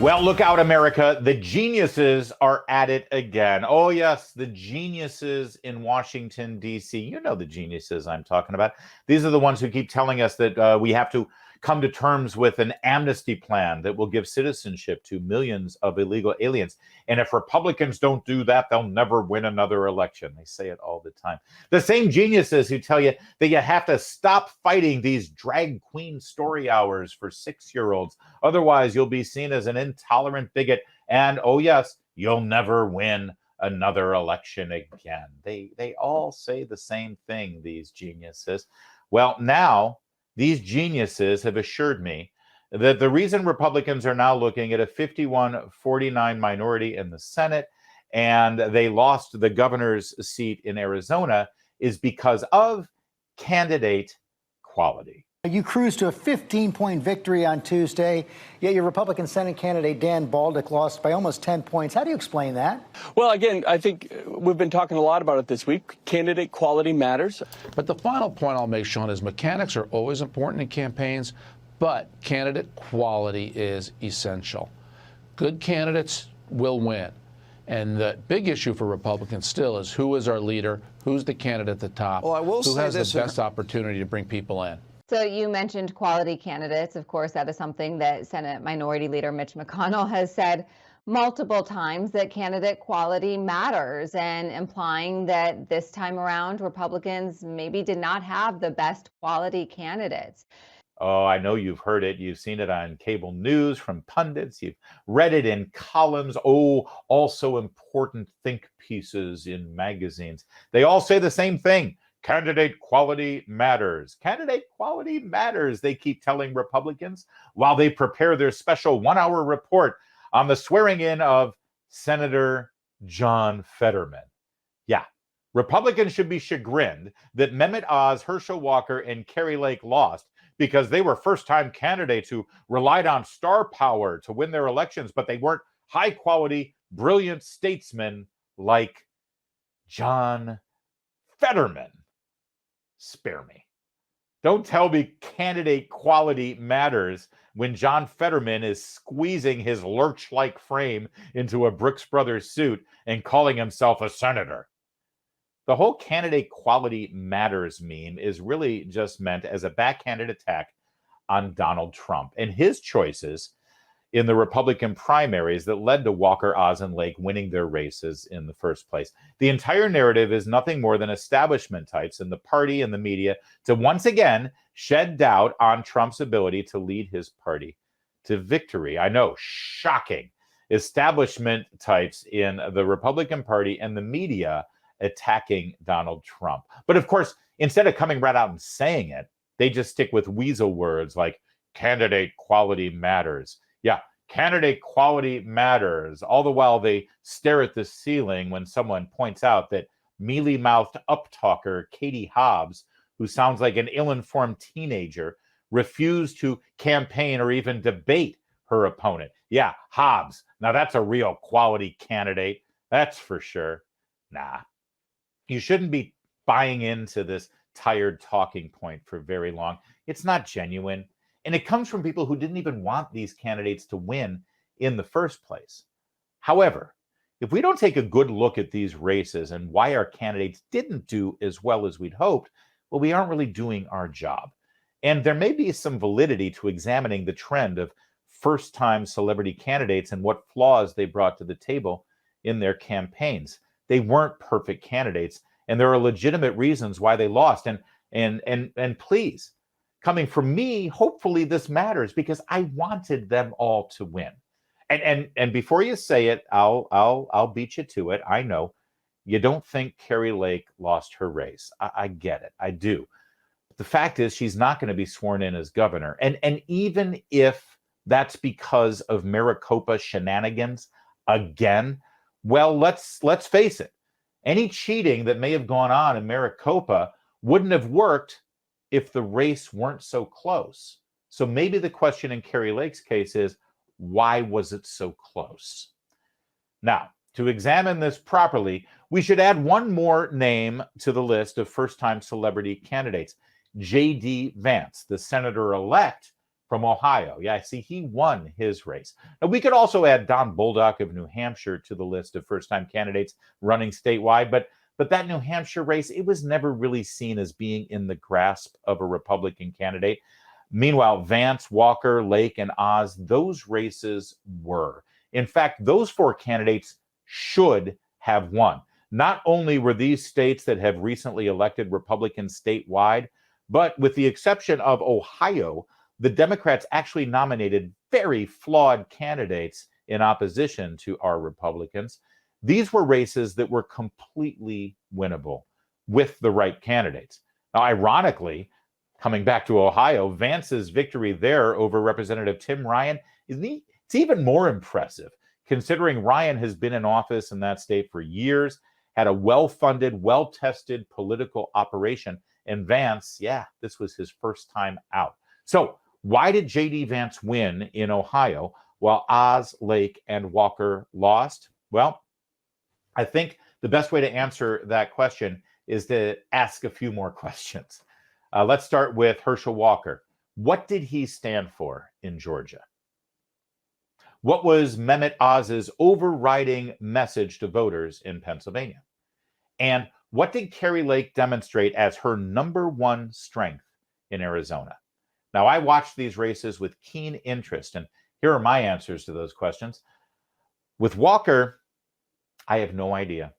Well, look out, America. The geniuses are at it again. Oh, yes, the geniuses in Washington, D.C. You know the geniuses I'm talking about. These are the ones who keep telling us that we have to come to terms with an amnesty plan that will give citizenship to millions of illegal aliens. And if Republicans don't do that, they'll never win another election. They say it all the time. The same geniuses who tell you that you have to stop fighting these drag queen story hours for 6-year-olds. Otherwise, you'll be seen as an intolerant bigot. And oh, yes, you'll never win another election again. They all say the same thing, these geniuses. Well, now these geniuses have assured me that the reason Republicans are now looking at a 51-49 minority in the Senate and they lost the governor's seat in Arizona is because of candidate quality. You cruised to a 15-point victory on Tuesday, yet your Republican Senate candidate Dan Baldock lost by almost 10 points. How do you explain that? Well, again, I think we've been talking a lot about it this week. Candidate quality matters. But the final point I'll make, Sean, is mechanics are always important in campaigns, but candidate quality is essential. Good candidates will win. And the big issue for Republicans still is who is our leader, who's the candidate at the top, well, I will who say has this the best opportunity to bring people in. So you mentioned quality candidates. Of course, that is something that Senate Minority Leader Mitch McConnell has said multiple times, that candidate quality matters, and implying that this time around Republicans maybe did not have the best quality candidates. Oh, I know you've heard it. You've seen it on cable news from pundits. You've read it in columns. Oh, also important think pieces in magazines. They all say the same thing. Candidate quality matters. Candidate quality matters, they keep telling Republicans while they prepare their special 1-hour report on the swearing in of Senator John Fetterman. Yeah, Republicans should be chagrined that Mehmet Oz, Herschel Walker, and Kari Lake lost because they were first-time candidates who relied on star power to win their elections, but they weren't high-quality, brilliant statesmen like John Fetterman. Spare me. Don't tell me candidate quality matters when John Fetterman is squeezing his lurch-like frame into a Brooks Brothers suit and calling himself a senator. The whole candidate quality matters meme is really just meant as a backhanded attack on Donald Trump and his choices in the Republican primaries that led to Walker, Oz, and Lake winning their races in the first place. The entire narrative is nothing more than establishment types in the party and the media to once again shed doubt on Trump's ability to lead his party to victory. I know, shocking. Establishment types in the Republican Party and the media attacking Donald Trump. But of course, instead of coming right out and saying it, they just stick with weasel words like candidate quality matters. Yeah, candidate quality matters. All the while they stare at the ceiling when someone points out that mealy-mouthed uptalker Katie Hobbs, who sounds like an ill-informed teenager, refused to campaign or even debate her opponent. Yeah, Hobbs. Now that's a real quality candidate. That's for sure. Nah, you shouldn't be buying into this tired talking point for very long. It's not genuine. And it comes from people who didn't even want these candidates to win in the first place. However, if we don't take a good look at these races and why our candidates didn't do as well as we'd hoped, well, we aren't really doing our job. And there may be some validity to examining the trend of first-time celebrity candidates and what flaws they brought to the table in their campaigns. They weren't perfect candidates, and there are legitimate reasons why they lost. And please, coming from me, hopefully this matters because I wanted them all to win. And before you say it, I'll beat you to it. I know you don't think Kari Lake lost her race. I get it. I do. But the fact is, she's not going to be sworn in as governor. And even if that's because of Maricopa shenanigans again, well, let's face it. Any cheating that may have gone on in Maricopa wouldn't have worked if the race weren't so close. So maybe the question in Kari Lake's case is, why was it so close? Now, to examine this properly, we should add one more name to the list of first-time celebrity candidates, J.D. Vance, the senator-elect from Ohio. Yeah, see, he won his race. Now, we could also add Don Bolduc of New Hampshire to the list of first-time candidates running statewide, but that New Hampshire race, it was never really seen as being in the grasp of a Republican candidate. Meanwhile, Vance, Walker, Lake, and Oz, those races were. In fact, those four candidates should have won. Not only were these states that have recently elected Republicans statewide, but with the exception of Ohio, the Democrats actually nominated very flawed candidates in opposition to our Republicans. These were races that were completely winnable with the right candidates. Now, ironically, coming back to Ohio, Vance's victory there over Representative Tim Ryan it's even more impressive, considering Ryan has been in office in that state for years, had a well-funded, well-tested political operation, and Vance, yeah, this was his first time out. So why did J.D. Vance win in Ohio while Oz, Lake, and Walker lost? Well, I think the best way to answer that question is to ask a few more questions. Let's start with Herschel Walker. What did he stand for in Georgia? What was Mehmet Oz's overriding message to voters in Pennsylvania? And what did Kari Lake demonstrate as her number one strength in Arizona? Now, I watched these races with keen interest, and here are my answers to those questions. With Walker, I have no idea.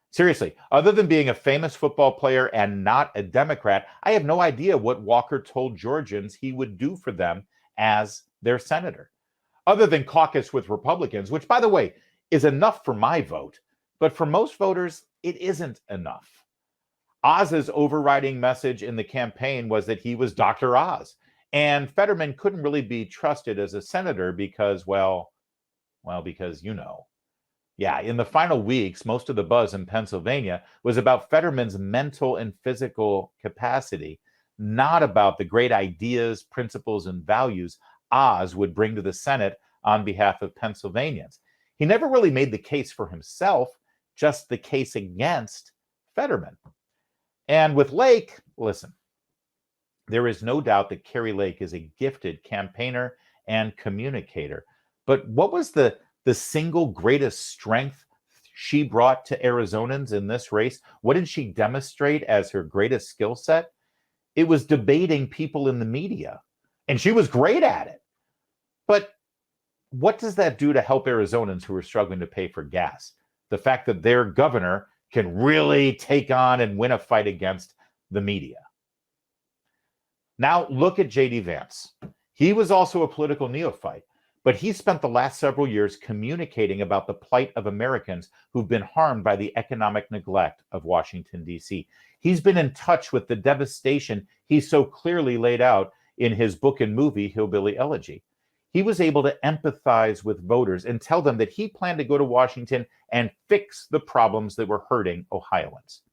Seriously, other than being a famous football player and not a Democrat, I have no idea what Walker told Georgians he would do for them as their senator. Other than caucus with Republicans, which, by the way, is enough for my vote, but for most voters, it isn't enough. Oz's overriding message in the campaign was that he was Dr. Oz, and Fetterman couldn't really be trusted as a senator because, because you know. Yeah, in the final weeks, most of the buzz in Pennsylvania was about Fetterman's mental and physical capacity, not about the great ideas, principles, and values Oz would bring to the Senate on behalf of Pennsylvanians. He never really made the case for himself, just the case against Fetterman. And with Lake, listen, there is no doubt that Kari Lake is a gifted campaigner and communicator. But what was the single greatest strength she brought to Arizonans in this race? What did she demonstrate as her greatest skill set? It was debating people in the media, and she was great at it. But what does that do to help Arizonans who are struggling to pay for gas? The fact that their governor can really take on and win a fight against the media. Now look at J.D. Vance. He was also a political neophyte, but he spent the last several years communicating about the plight of Americans who've been harmed by the economic neglect of Washington, D.C. He's been in touch with the devastation he so clearly laid out in his book and movie, Hillbilly Elegy. He was able to empathize with voters and tell them that he planned to go to Washington and fix the problems that were hurting Ohioans.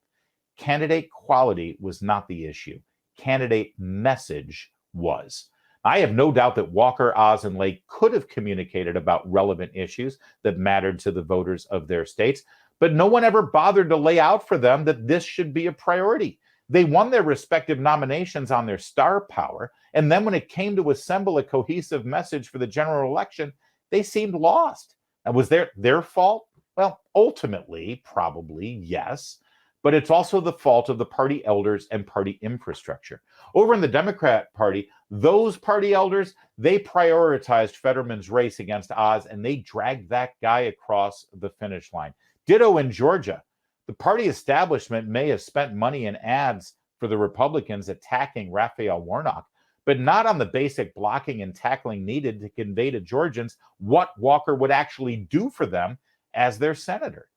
Candidate quality was not the issue. Candidate message was. I have no doubt that Walker, Oz, and Lake could have communicated about relevant issues that mattered to the voters of their states, but no one ever bothered to lay out for them that this should be a priority. They won their respective nominations on their star power, and then when it came to assemble a cohesive message for the general election, they seemed lost. And was their fault? Well, ultimately, probably yes, but it's also the fault of the party elders and party infrastructure. Over in the Democrat Party, those party elders, they prioritized Fetterman's race against Oz, and they dragged that guy across the finish line. Ditto in Georgia. The party establishment may have spent money in ads for the Republicans attacking Raphael Warnock, but not on the basic blocking and tackling needed to convey to Georgians what Walker would actually do for them as their senator.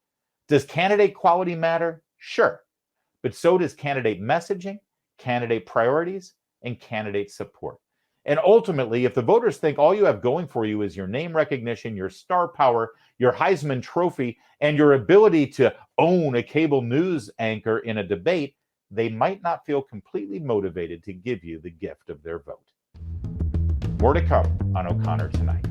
Does candidate quality matter? Sure. But so does candidate messaging, candidate priorities, and candidate support. And ultimately, if the voters think all you have going for you is your name recognition, your star power, your Heisman Trophy, and your ability to own a cable news anchor in a debate, they might not feel completely motivated to give you the gift of their vote. More to come on O'Connor Tonight.